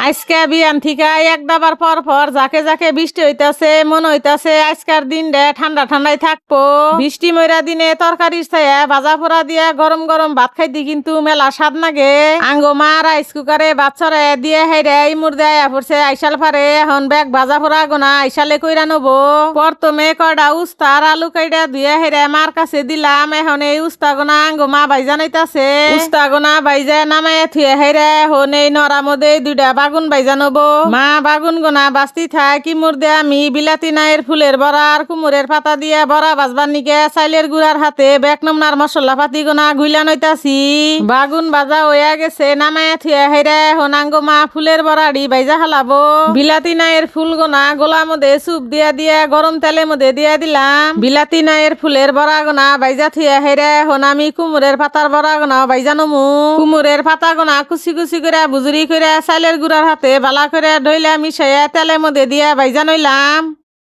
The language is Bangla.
আজকে বিয়ান থিকা এক দাবার পর পর যাকে যাকে বৃষ্টি হইতাছে মন হইতাছে আজকার দিন রে ঠান্ডা ঠান্ডায় থাকবো। বৃষ্টি ময়রা দিনে তরকারির ছায়া ভাজা পোড়া দিয়া গরম গরম ভাত খাইতে কিন্তু মেলা স্বাদ লাগে। আঙ্গো মা রাইস কুকারে ভাত ছড়াই দিয়ে হেরে ইমুর দেয় পড়ছে আইসাল পারে এখন ব্যাগ ভাজা পোড়া গোনা আইসালে কইরা নবো। প্রথমে কয়টা উস্তার আলু কাইডা ধুয়ে হেরে মার কাছে দিলাম। এখন এই উস্তা গোনা আঙ্গো মা ভাইজা নাইতাছে। উস্তা গোনা ভাইজা নামায় থুয়ে হেরে এখন এই নরা মধ্যে দুইটা বাগুন ভাইজা নবো। মা বাগুন গোনা বাস্তি থাক কিমুর দে আমি বিলাতি নাইয়ের ফুলের বড়া আর কুমুরের পাতা দিয়ে বড়া বাজবার নিকে চাইলের গুড়ার হাতে বেক নমনার মশলা পাতি গোনা গুইলা নইতাছি। বাগুন বাজা হইয়া গেছে নামায় থুয়ে হেরে এখন আঙ্গো মা ফুলের বড়াড়ি ভাইজা হালাবো। বিলাতি নাইয়ের ফুল গোনা গোলা মধ্যে সুপ দিয়া দিয়া গরম তেলের মধ্যে দিয়া দিলাম। বিলাতি নাইয়ের ফুলের বড়া গোনা ভাইজা থুয়ে হেরে এখন আমি কুমুরের পাতার বড়া গোনা ভাইজা নমু। কুমুরের পাতা গোনা কুচি কুচি করে বুজুরি করে চাইলের গুড়ার হাতে বালা করে ডইলা মিশাইয়া তেলের মধ্যে দিয়া ভাইজা নইলাম।